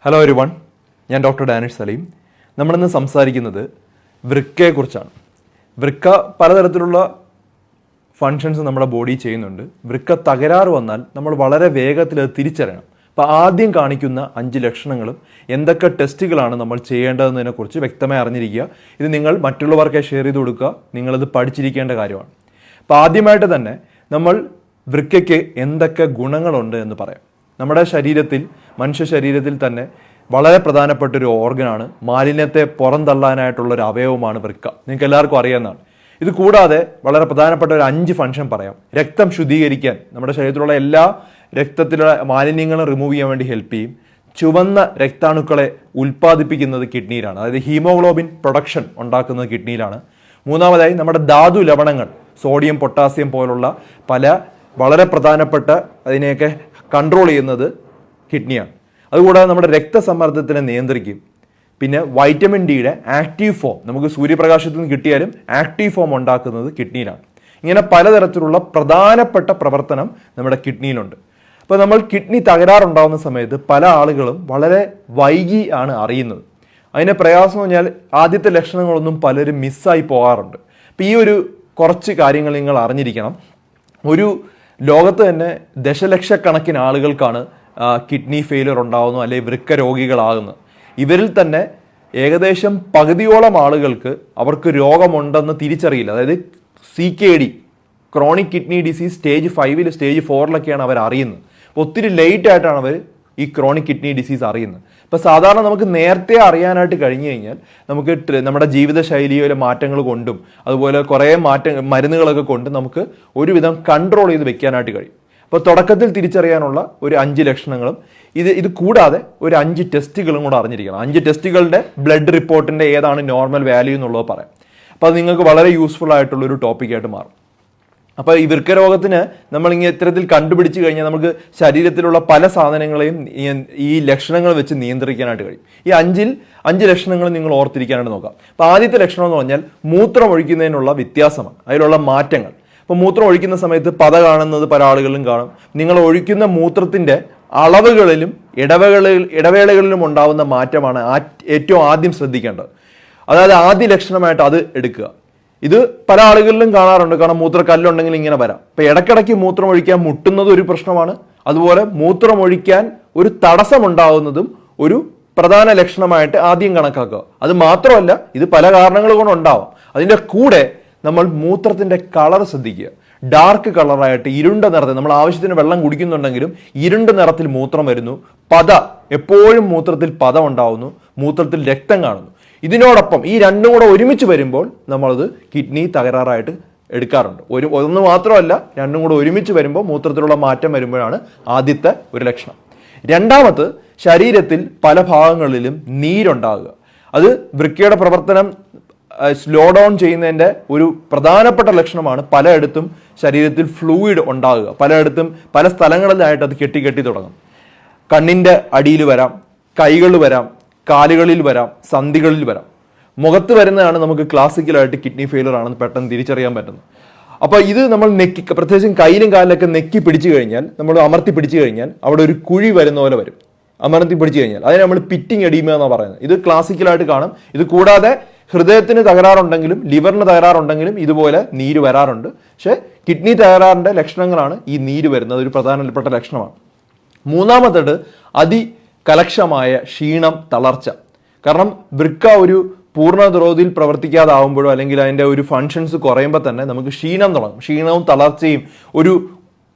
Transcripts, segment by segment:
Hello everyone, ഞാൻ doctor Danish Saleem. നമ്മളിന്ന് സംസാരിക്കുന്നത് വൃക്കയെക്കുറിച്ചാണ്. വൃക്ക പലതരത്തിലുള്ള ഫങ്ഷൻസ് നമ്മുടെ ബോഡി ചെയ്യുന്നുണ്ട്. വൃക്ക തകരാറ് വന്നാൽ നമ്മൾ വളരെ വേഗത്തിൽ അത് തിരിച്ചറിയണം. അപ്പോൾ ആദ്യം കാണിക്കുന്ന 5 ലക്ഷണങ്ങളും എന്തൊക്കെ ടെസ്റ്റുകളാണ് നമ്മൾ ചെയ്യേണ്ടതെന്നതിനെക്കുറിച്ച് വ്യക്തമായി അറിഞ്ഞിരിക്കുക. ഇത് നിങ്ങൾ മറ്റുള്ളവർക്ക് ഷെയർ ചെയ്ത് കൊടുക്കുക. നിങ്ങളത് പഠിച്ചിരിക്കേണ്ട കാര്യമാണ്. അപ്പോൾ ആദ്യമായിട്ട് തന്നെ നമ്മൾ വൃക്കയ്ക്ക് എന്തൊക്കെ ഗുണങ്ങളുണ്ട് എന്ന് പറയാം. നമ്മുടെ ശരീരത്തിൽ, മനുഷ്യ ശരീരത്തിൽ തന്നെ വളരെ പ്രധാനപ്പെട്ട ഒരു ഓർഗനാണ്. മാലിന്യത്തെ പുറന്തള്ളാനായിട്ടുള്ളൊരു അവയവമാണ് വൃക്ക. നിങ്ങൾക്ക് എല്ലാവർക്കും അറിയാവുന്നതാണ്. ഇത് കൂടാതെ വളരെ പ്രധാനപ്പെട്ട ഒരു 5 ഫംഗ്ഷൻ പറയാം. രക്തം ശുദ്ധീകരിക്കാൻ, നമ്മുടെ ശരീരത്തിലുള്ള എല്ലാ രക്തത്തിലുള്ള മാലിന്യങ്ങളും റിമൂവ് ചെയ്യാൻ വേണ്ടി ഹെൽപ്പ് ചെയ്യും. ചുവന്ന രക്താണുക്കളെ ഉൽപ്പാദിപ്പിക്കുന്നത് കിഡ്നിയിലാണ്, അതായത് ഹീമോഗ്ലോബിൻ പ്രൊഡക്ഷൻ ഉണ്ടാക്കുന്നത് കിഡ്നിയിലാണ്. മൂന്നാമതായി നമ്മുടെ ധാതു ലവണങ്ങൾ, സോഡിയം, പൊട്ടാസ്യം പോലുള്ള പല വളരെ പ്രധാനപ്പെട്ട അതിനെയൊക്കെ കൺട്രോൾ ചെയ്യുന്നത് കിഡ്നിയാണ്. അതുകൂടാതെ നമ്മുടെ രക്തസമ്മർദ്ദത്തിനെ നിയന്ത്രിക്കും. പിന്നെ വൈറ്റമിൻ ഡിയുടെ ആക്റ്റീവ് ഫോം, നമുക്ക് സൂര്യപ്രകാശത്തിൽ നിന്ന് കിട്ടിയാലും ആക്റ്റീവ് ഫോം ഉണ്ടാക്കുന്നത് കിഡ്നിയിലാണ്. ഇങ്ങനെ പലതരത്തിലുള്ള പ്രധാനപ്പെട്ട പ്രവർത്തനം നമ്മുടെ കിഡ്നിയിലുണ്ട്. അപ്പോൾ നമ്മൾ കിഡ്നി തകരാറുണ്ടാകുന്ന സമയത്ത് പല ആളുകളും വളരെ വൈകി ആണ് അറിയുന്നത്. അതിന് പ്രയാസം എന്ന് പറഞ്ഞാൽ ആദ്യത്തെ ലക്ഷണങ്ങളൊന്നും പലരും മിസ്സായി പോകാറുണ്ട്. അപ്പോൾ ഈ ഒരു കുറച്ച് കാര്യങ്ങൾ നിങ്ങൾ അറിഞ്ഞിരിക്കണം. ഒരു ലോകത്ത് തന്നെ ദശലക്ഷക്കണക്കിന് ആളുകൾക്കാണ് കിഡ്നി ഫെയിലിയർ ഉണ്ടാകുന്നു, അല്ലെങ്കിൽ വൃക്ക രോഗികളാകുന്നത്. ഇവരിൽ തന്നെ ഏകദേശം പകുതിയോളം ആളുകൾക്ക് അവർക്ക് രോഗമുണ്ടെന്ന് തിരിച്ചറിയില്ല. അതായത് CKD, chronic kidney disease stage 5, stage 4 അവർ അറിയുന്നത്. അപ്പോൾ ഒത്തിരി ലേറ്റ് ആയിട്ടാണ് അവർ ഈ ക്രോണിക് കിഡ്നി ഡിസീസ് അറിയുന്നത്. ഇപ്പോൾ സാധാരണ നമുക്ക് നേരത്തെ അറിയാനായിട്ട് കഴിഞ്ഞു കഴിഞ്ഞാൽ നമുക്ക് നമ്മുടെ ജീവിതശൈലിയിലെ മാറ്റങ്ങൾ കൊണ്ടും അതുപോലെ കുറേ മരുന്നുകളൊക്കെ കൊണ്ട് നമുക്ക് ഒരുവിധം കൺട്രോൾ ചെയ്ത് വെക്കാനായിട്ട് കഴിയും. അപ്പോൾ തുടക്കത്തിൽ തിരിച്ചറിയാനുള്ള ഒരു 5 ലക്ഷണങ്ങളും ഇത് കൂടാതെ ഒരു 5 ടെസ്റ്റുകളും കൂടെ അറിഞ്ഞിരിക്കണം. 5 ടെസ്റ്റുകളുടെ ബ്ലഡ് റിപ്പോർട്ടിൻ്റെ ഏതാണ് നോർമൽ വാല്യൂ എന്നുള്ളത് പറയാം. അപ്പോൾ അത് നിങ്ങൾക്ക് വളരെ യൂസ്ഫുൾ ആയിട്ടുള്ളൊരു ടോപ്പിക്കായിട്ട് മാറും. അപ്പോൾ ഈ വൃക്കരോഗത്തിന് നമ്മളിങ്ങനെ ഇത്തരത്തിൽ കണ്ടുപിടിച്ച് കഴിഞ്ഞാൽ നമുക്ക് ശരീരത്തിലുള്ള പല സാധനങ്ങളെയും ഈ ലക്ഷണങ്ങൾ വെച്ച് നിയന്ത്രിക്കാനായിട്ട് കഴിയും. ഈ 5 ലക്ഷണങ്ങൾ നിങ്ങൾ ഓർത്തിരിക്കാനായിട്ട് നോക്കാം. അപ്പോൾ ആദ്യത്തെ ലക്ഷണം എന്ന് പറഞ്ഞാൽ മൂത്രം ഒഴിക്കുന്നതിനുള്ള വ്യത്യാസമാണ്, അതിലുള്ള മാറ്റങ്ങൾ. അപ്പോൾ മൂത്രം ഒഴിക്കുന്ന സമയത്ത് പത കാണുന്നത് പല ആളുകളിലും കാണും. നിങ്ങൾ ഒഴിക്കുന്ന മൂത്രത്തിൻ്റെ അളവുകളിലും ഇടവേളകളിലും ഉണ്ടാവുന്ന മാറ്റമാണ് ഏറ്റവും ആദ്യം ശ്രദ്ധിക്കേണ്ടത്. അതായത് ആദ്യ ലക്ഷണമായിട്ട് അത് എടുക്കുക. ഇത് പല ആളുകളിലും കാണാറുണ്ട്. കാരണം മൂത്രക്കല്ലുണ്ടെങ്കിൽ ഇങ്ങനെ വരാം. ഇപ്പം ഇടയ്ക്കിടയ്ക്ക് മൂത്രം ഒഴിക്കാൻ മുട്ടുന്നത് ഒരു പ്രശ്നമാണ്. അതുപോലെ മൂത്രം ഒഴിക്കാൻ ഒരു തടസ്സമുണ്ടാകുന്നതും ഒരു പ്രധാന ലക്ഷണമായിട്ട് ആദ്യം കണക്കാക്കുക. അത് മാത്രമല്ല, ഇത് പല കാരണങ്ങൾ കൊണ്ടുണ്ടാവാം. അതിൻ്റെ കൂടെ നമ്മൾ മൂത്രത്തിൻ്റെ കളർ ശ്രദ്ധിക്കുക. ഡാർക്ക് കളറായിട്ട് ഇരുണ്ട നിറത്തിൽ, നമ്മൾ ആവശ്യത്തിന് വെള്ളം കുടിക്കുന്നുണ്ടെങ്കിലും ഇരുണ്ട നിറത്തിൽ മൂത്രം വരുന്നു. പത, എപ്പോഴും മൂത്രത്തിൽ പത ഉണ്ടാവുന്നു, മൂത്രത്തിൽ രക്തം കാണുന്നു. ഇതിനോടൊപ്പം ഈ രണ്ടും കൂടെ ഒരുമിച്ച് വരുമ്പോൾ നമ്മളത് കിഡ്നി തകരാറായിട്ട് എടുക്കാറുണ്ട്. ഒന്ന് മാത്രമല്ല, രണ്ടും കൂടെ ഒരുമിച്ച് വരുമ്പോൾ മൂത്രത്തിലുള്ള മാറ്റം വരുമ്പോഴാണ് ആദ്യത്തെ ഒരു ലക്ഷണം. രണ്ടാമത്, ശരീരത്തിൽ പല ഭാഗങ്ങളിലും നീരുണ്ടാകുക. അത് വൃക്കയുടെ പ്രവർത്തനം സ്ലോ ഡൗൺ ചെയ്യുന്നതിൻ്റെ ഒരു പ്രധാനപ്പെട്ട ലക്ഷണമാണ്. പലയിടത്തും ശരീരത്തിൽ ഫ്ലൂയിഡ് ഉണ്ടാകുക, പലയിടത്തും പല സ്ഥലങ്ങളിലായിട്ട് അത് കെട്ടി തുടങ്ങും. കണ്ണിൻ്റെ അടിയിൽ വരാം, കൈകളിൽ വരാം, കാലുകളിൽ വരാം, സന്ധികളിൽ വരാം. മുഖത്ത് വരുന്നതാണ് നമുക്ക് ക്ലാസിക്കലായിട്ട് കിഡ്നി ഫെയിലർ ആണെന്ന് പെട്ടെന്ന് തിരിച്ചറിയാൻ പറ്റുന്നത്. അപ്പോൾ ഇത് നമ്മൾ പ്രത്യേകിച്ചും കയ്യിലും കാലിലൊക്കെ നെക്കി പിടിച്ചു കഴിഞ്ഞാൽ, നമ്മൾ അമർത്തി പിടിച്ചു കഴിഞ്ഞാൽ അവിടെ ഒരു കുഴി വരുന്ന പോലെ വരും. അമർത്തി പിടിച്ചു കഴിഞ്ഞാൽ അതിനെ നമ്മൾ പിറ്റിങ് എഡീമ എന്നാണ് പറയുന്നത്. ഇത് ക്ലാസിക്കലായിട്ട് കാണും. ഇത് കൂടാതെ ഹൃദയത്തിന് തകരാറുണ്ടെങ്കിലും ലിവറിന് തകരാറുണ്ടെങ്കിലും ഇതുപോലെ നീര് വരാറുണ്ട്. പക്ഷേ കിഡ്നി തകരാറിൻ്റെ ലക്ഷണങ്ങളാണ് ഈ നീര് വരുന്നത്, ഒരു പ്രധാനപ്പെട്ട ലക്ഷണമാണ്. മൂന്നാമത്തേത് അതികലക്ഷമായ ക്ഷീണം, തളർച്ച. കാരണം വൃക്ക ഒരു പൂർണ്ണ ദ്രോതിൽ പ്രവർത്തിക്കാതാവുമ്പോഴോ അല്ലെങ്കിൽ അതിൻ്റെ ഒരു ഫങ്ഷൻസ് കുറയുമ്പോൾ തന്നെ നമുക്ക് ക്ഷീണം തുടങ്ങും. ക്ഷീണവും തളർച്ചയും ഒരു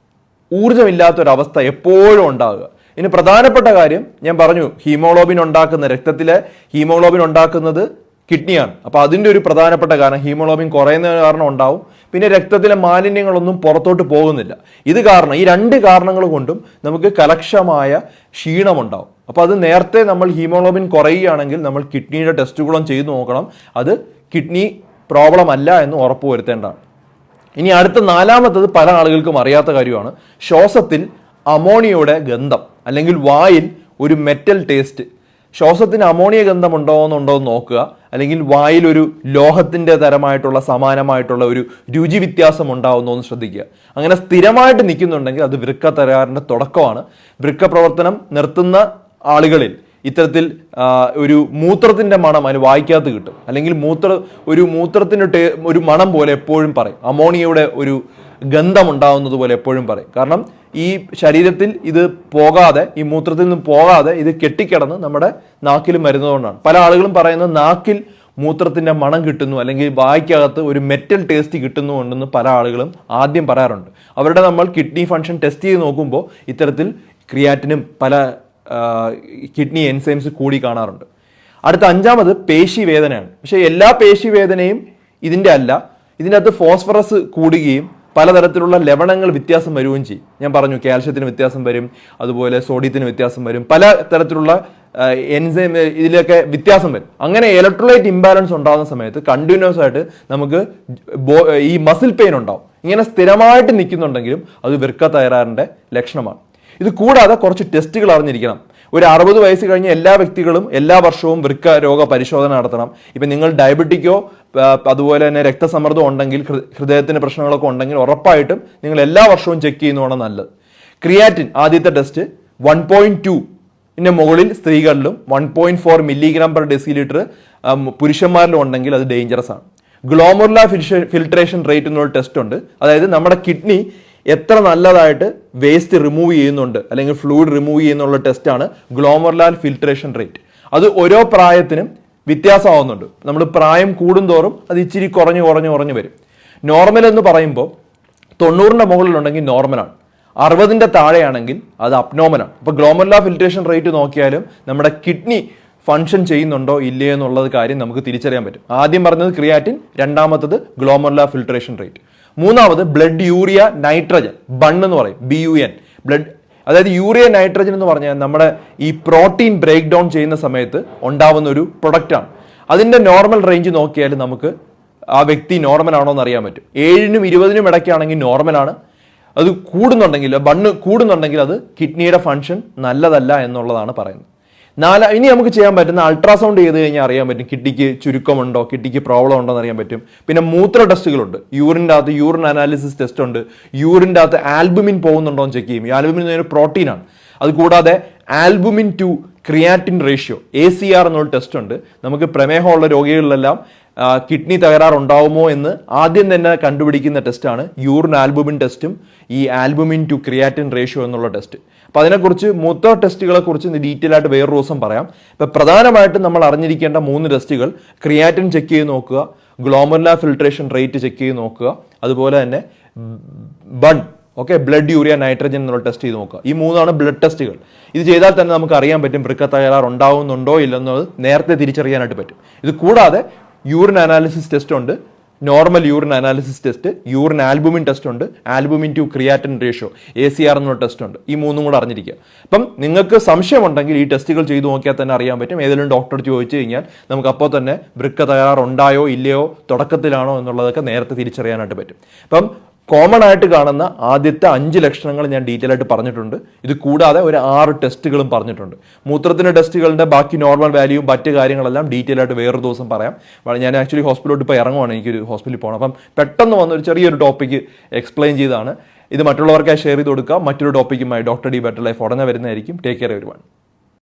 ഊർജ്ജമില്ലാത്തൊരവസ്ഥ എപ്പോഴും ഉണ്ടാകുക. ഇനി പ്രധാനപ്പെട്ട കാര്യം ഞാൻ പറഞ്ഞു, ഹീമോഗ്ലോബിൻ ഉണ്ടാക്കുന്ന, രക്തത്തിലെ ഹീമോഗ്ലോബിൻ ഉണ്ടാക്കുന്നത് കിഡ്നിയാണ്. അപ്പോൾ അതിൻ്റെ ഒരു പ്രധാനപ്പെട്ട കാരണം ഹീമോഗ്ലോബിൻ കുറയുന്ന കാരണം ഉണ്ടാവും. പിന്നെ രക്തത്തിലെ മാലിന്യങ്ങളൊന്നും പുറത്തോട്ട് പോകുന്നില്ല. ഇത് കാരണം, ഈ 2 കാരണങ്ങൾ കൊണ്ടും നമുക്ക് കലക്ഷമായ ക്ഷീണമുണ്ടാവും. അപ്പോൾ അത് നേരത്തെ നമ്മൾ ഹീമോഗ്ലോബിൻ കുറയുകയാണെങ്കിൽ നമ്മൾ കിഡ്നിയുടെ ടെസ്റ്റുകളും ചെയ്തു നോക്കണം. അത് കിഡ്നി പ്രോബ്ലം അല്ല എന്ന് ഉറപ്പുവരുത്തേണ്ടതാണ്. ഇനി അടുത്ത 4മത്തത് പല ആളുകൾക്കും അറിയാത്ത കാര്യമാണ്. ശ്വാസത്തിൽ അമോണിയയുടെ ഗന്ധം, അല്ലെങ്കിൽ വായിൽ ഒരു മെറ്റൽ ടേസ്റ്റ്. ശ്വാസത്തിന് അമോണിയ ഗന്ധം ഉണ്ടോ എന്ന് നോക്കുക. അല്ലെങ്കിൽ വായിൽ ഒരു ലോഹത്തിൻ്റെ തരമായിട്ടുള്ള സമാനമായിട്ടുള്ള ഒരു രുചി വ്യത്യാസം ഉണ്ടാവുന്നു എന്ന് ശ്രദ്ധിക്കുക. അങ്ങനെ സ്ഥിരമായിട്ട് നിൽക്കുന്നുണ്ടെങ്കിൽ അത് വൃക്ക തകരാറിൻ്റെ തുടക്കമാണ്. വൃക്ക പ്രവർത്തനം നിർത്തുന്ന ആളുകളിൽ ഇത്തരത്തിൽ ഒരു മൂത്രത്തിന്റെ മണം അതിന് വായിക്കാത്ത കിട്ടും, അല്ലെങ്കിൽ മൂത്രത്തിന്റെ ഒരു മണം പോലെ എപ്പോഴും പറയും, അമോണിയയുടെ ഒരു ഗന്ധം ഉണ്ടാവുന്നത് പോലെ എപ്പോഴും പറയും. കാരണം ഈ ശരീരത്തിൽ ഇത് പോകാതെ, ഈ മൂത്രത്തിൽ നിന്ന് പോകാതെ ഇത് കെട്ടിക്കിടന്ന് നമ്മുടെ നാക്കിലും വരുന്നതുകൊണ്ടാണ്. പല ആളുകളും പറയുന്നത് നാക്കിൽ മൂത്രത്തിന്റെ മണം കിട്ടുന്നു, അല്ലെങ്കിൽ വായ്ക്കകത്ത് ഒരു മെറ്റൽ ടേസ്റ്റ് കിട്ടുന്നുണ്ടെന്ന് പല ആളുകളും ആദ്യം പറയാറുണ്ട്. അവരുടെ നമ്മൾ കിഡ്നി ഫംഗ്ഷൻ ടെസ്റ്റ് ചെയ്ത് നോക്കുമ്പോൾ ഇത്തരത്തിൽ ക്രിയാറ്റിനും പല കിഡ്നി എൻസൈംസ് കൂടി കാണാറുണ്ട്. അടുത്ത അഞ്ചാമത് പേശി വേദനയാണ്. പക്ഷേ എല്ലാ പേശി വേദനയും ഇതിൻ്റെ അല്ല. ഇതിൻ്റെ അകത്ത് ഫോസ്ഫറസ് കൂടുകയും പലതരത്തിലുള്ള ലവണങ്ങൾ വ്യത്യാസം വരികയും ചെയ്യും. ഞാൻ പറഞ്ഞു കാൽഷ്യത്തിന് വ്യത്യാസം വരും, അതുപോലെ സോഡിയത്തിന് വ്യത്യാസം വരും, പല തരത്തിലുള്ള എൻസൈം ഇതിലൊക്കെ വ്യത്യാസം വരും. അങ്ങനെ ഇലക്ട്രോലൈറ്റ് ഇംബാലൻസ് ഉണ്ടാകുന്ന സമയത്ത് കണ്ടിന്യൂസ് ആയിട്ട് നമുക്ക് ഈ മസിൽ പെയിൻ ഉണ്ടാവും. ഇങ്ങനെ സ്ഥിരമായിട്ട് നിൽക്കുന്നുണ്ടെങ്കിലും അത് വൃക്ക തകരാറിൻ്റെ ലക്ഷണമാണ്. ഇത് കൂടാതെ കുറച്ച് ടെസ്റ്റുകൾ അറിഞ്ഞിരിക്കണം. ഒരു 60 വയസ്സ് കഴിഞ്ഞ എല്ലാ വ്യക്തികളും എല്ലാ വർഷവും വൃക്ക രോഗ പരിശോധന നടത്തണം. ഇപ്പം നിങ്ങൾ ഡയബറ്റിക്കോ അതുപോലെ തന്നെ രക്തസമ്മർദ്ദം ഉണ്ടെങ്കിൽ, ഹൃദയത്തിന് പ്രശ്നങ്ങളൊക്കെ ഉണ്ടെങ്കിൽ ഉറപ്പായിട്ടും നിങ്ങൾ എല്ലാ വർഷവും ചെക്ക് ചെയ്യുന്നതാണ് നല്ലത്. ക്രിയാറ്റിൻ ആദ്യത്തെ ടെസ്റ്റ് 1.2 മുകളിൽ സ്ത്രീകളിലും 1.4 മില്ലിഗ്രാം പെർ ഡെസിലിറ്റർ പുരുഷന്മാരിലും ഉണ്ടെങ്കിൽ അത് ഡേഞ്ചറസ് ആണ്. ഗ്ലോമറുലാർ ഫിൽട്രേഷൻ റേറ്റ് എന്നുള്ള ടെസ്റ്റ് ഉണ്ട്. അതായത് നമ്മുടെ കിഡ്നി എത്ര നല്ലതായിട്ട് വേസ്റ്റ് റിമൂവ് ചെയ്യുന്നുണ്ട് അല്ലെങ്കിൽ ഫ്ലൂയിഡ് റിമൂവ് ചെയ്യുന്നുള്ള ടെസ്റ്റാണ് ഗ്ലോമറുലാർ ഫിൽട്രേഷൻ റേറ്റ്. അത് ഓരോ പ്രായത്തിനും വ്യത്യാസമാവുന്നുണ്ട്. നമ്മൾ പ്രായം കൂടുന്തോറും അത് ഇച്ചിരി കുറഞ്ഞു വരും. നോർമൽ എന്ന് പറയുമ്പോൾ 90ന്റെ മുകളിലുണ്ടെങ്കിൽ നോർമലാണ്, 60ന്റെ താഴെയാണെങ്കിൽ അത് അബ്നോർമലാണ്. അപ്പോൾ ഗ്ലോമറുലാർ ഫിൽട്രേഷൻ റേറ്റ് നോക്കിയാലും നമ്മുടെ കിഡ്നി ഫംഗ്ഷൻ ചെയ്യുന്നുണ്ടോ ഇല്ലേ എന്നുള്ളത് കാര്യം നമുക്ക് തിരിച്ചറിയാൻ പറ്റും. ആദ്യം പറഞ്ഞത് ക്രിയാറ്റിൻ, രണ്ടാമത്തത് ഗ്ലോമറുലാർ ഫിൽട്രേഷൻ റേറ്റ്, മൂന്നാമത് ബ്ലഡ് യൂറിയ നൈട്രജൻ, ബൺ എന്ന് പറയും, BUN ബ്ലഡ്. അതായത് യൂറിയ നൈട്രജൻ എന്ന് പറഞ്ഞാൽ നമ്മുടെ ഈ പ്രോട്ടീൻ ബ്രേക്ക് ഡൗൺ ചെയ്യുന്ന സമയത്ത് ഉണ്ടാവുന്ന ഒരു പ്രൊഡക്റ്റാണ്. അതിൻ്റെ നോർമൽ റേഞ്ച് നോക്കിയാൽ നമുക്ക് ആ വ്യക്തി നോർമൽ ആണോ എന്ന് അറിയാൻ പറ്റും. 7നും 20നും ഇടയ്ക്കാണെങ്കിൽ നോർമലാണ്. അത് കൂടുന്നുണ്ടെങ്കിൽ, ബണ്ണ് കൂടുന്നുണ്ടെങ്കിൽ അത് കിഡ്നിയുടെ ഫംഗ്ഷൻ നല്ലതല്ല എന്നുള്ളതാണ് പറയുന്നത്. ഇനി നമുക്ക് ചെയ്യാൻ പറ്റുന്ന അൾട്രാസൗണ്ട് ചെയ്ത് കഴിഞ്ഞാൽ അറിയാൻ പറ്റും കിഡ്നിക്ക് ചുരുക്കമുണ്ടോ, കിഡ്നിക്ക് പ്രോബ്ലം ഉണ്ടോ എന്ന് അറിയാൻ പറ്റും. പിന്നെ മൂത്ര ടെസ്റ്റുകളുണ്ട്, യൂറിൻ്റെ അകത്ത് യൂറിൻ അനാലിസിസ് ടെസ്റ്റ് ഉണ്ട്, യൂറിൻ്റെ അകത്ത് ആൽബുമിൻ പോകുന്നുണ്ടോ എന്ന് ചെക്ക് ചെയ്യും. ഈ ആൽബുമിൻ എന്ന് പറയുന്നത് പ്രോട്ടീനാണ്. അതുകൂടാതെ albumin to creatine ratio ACR എന്നുള്ള ടെസ്റ്റ് ഉണ്ട്. നമുക്ക് പ്രമേഹമുള്ള രോഗികളിലെല്ലാം കിഡ്നി തകരാറുണ്ടാവുമോ എന്ന് ആദ്യം തന്നെ കണ്ടുപിടിക്കുന്ന ടെസ്റ്റാണ് യൂറിൻ ആൽബുമിൻ ടെസ്റ്റും ഈ ആൽബുമിൻ ടു ക്രിയാറ്റിൻ റേഷ്യോ എന്നുള്ള ടെസ്റ്റ്. അപ്പോൾ അതിനെക്കുറിച്ച് മൂത്ര ടെസ്റ്റുകളെ കുറിച്ച് ഡീറ്റെയിൽ ആയിട്ട് വേറൊരു ദിവസം പറയാം. ഇപ്പം പ്രധാനമായിട്ടും നമ്മൾ അറിഞ്ഞിരിക്കേണ്ട 3 ടെസ്റ്റുകൾ: ക്രിയാറ്റിൻ ചെക്ക് ചെയ്ത് നോക്കുക, ഗ്ലോമറുലാർ ഫിൽട്രേഷൻ റേറ്റ് ചെക്ക് ചെയ്ത് നോക്കുക, അതുപോലെ തന്നെ ബൺ, ബ്ലഡ് യൂറിയ നൈട്രജൻ എന്നുള്ള ടെസ്റ്റ് ചെയ്ത് നോക്കുക. ഈ 3 ബ്ലഡ് ടെസ്റ്റുകൾ. ഇത് ചെയ്താൽ തന്നെ നമുക്ക് അറിയാൻ പറ്റും വൃക്ക തകരാർ ഉണ്ടാവുന്നുണ്ടോ ഇല്ലെന്നത് നേരത്തെ തിരിച്ചറിയാനായിട്ട് പറ്റും. ഇത് കൂടാതെ യൂറിൻ അനാലിസിസ് ടെസ്റ്റ് ഉണ്ട്, normal urine analysis test, urine albumin test ഉണ്ട്, albumin to creatine ratio ACR എന്നുള്ള ടെസ്റ്റ് ഉണ്ട്. ഈ 3 കൂടെ അറിഞ്ഞിരിക്കുക. അപ്പം നിങ്ങൾക്ക് സംശയമുണ്ടെങ്കിൽ ഈ ടെസ്റ്റുകൾ ചെയ്തു നോക്കിയാൽ തന്നെ അറിയാൻ പറ്റും. ഏതെങ്കിലും ഡോക്ടർ ചോദിച്ചു കഴിഞ്ഞാൽ നമുക്ക് അപ്പോൾ തന്നെ വൃക്ക തകരാർ ഉണ്ടായോ ഇല്ലയോ, തുടക്കത്തിലാണോ എന്നുള്ളതൊക്കെ നേരത്തെ തിരിച്ചറിയാനായിട്ട് പറ്റും. അപ്പം കോമൺ ആയിട്ട് കാണുന്ന ആദ്യത്തെ 5 ലക്ഷണങ്ങൾ ഞാൻ ഡീറ്റെയിൽ ആയിട്ട് പറഞ്ഞിട്ടുണ്ട്. ഇത് കൂടാതെ ഒരു 6 ടെസ്റ്റുകളും പറഞ്ഞിട്ടുണ്ട്. മൂത്രത്തിൻ്റെ ടെസ്റ്റുകളുടെ ബാക്കി നോർമൽ വാല്യൂവും മറ്റ് കാര്യങ്ങളെല്ലാം ഡീറ്റെയിൽ ആയിട്ട് വേറൊരു ദിവസം പറയാം. ഞാൻ ആക്ച്വലി ഹോസ്പിറ്റലിലോട്ട് ഇപ്പോൾ ഇറങ്ങുവാണ്, എനിക്കൊരു ഹോസ്പിറ്റലിൽ പോകണം. അപ്പം പെട്ടെന്ന് വന്നൊരു ചെറിയൊരു ടോപ്പിക്ക് എക്സ്പ്ലെയിൻ ചെയ്താണ്. ഇത് മറ്റുള്ളവർക്കായി ഷെയർ ചെയ്ത് കൊടുക്കുക. മറ്റൊരു ടോപ്പിക്കുമായി ഡോക്ടർ D Better Life ഉടനെ വരുന്നതായിരിക്കും. Take care everyone.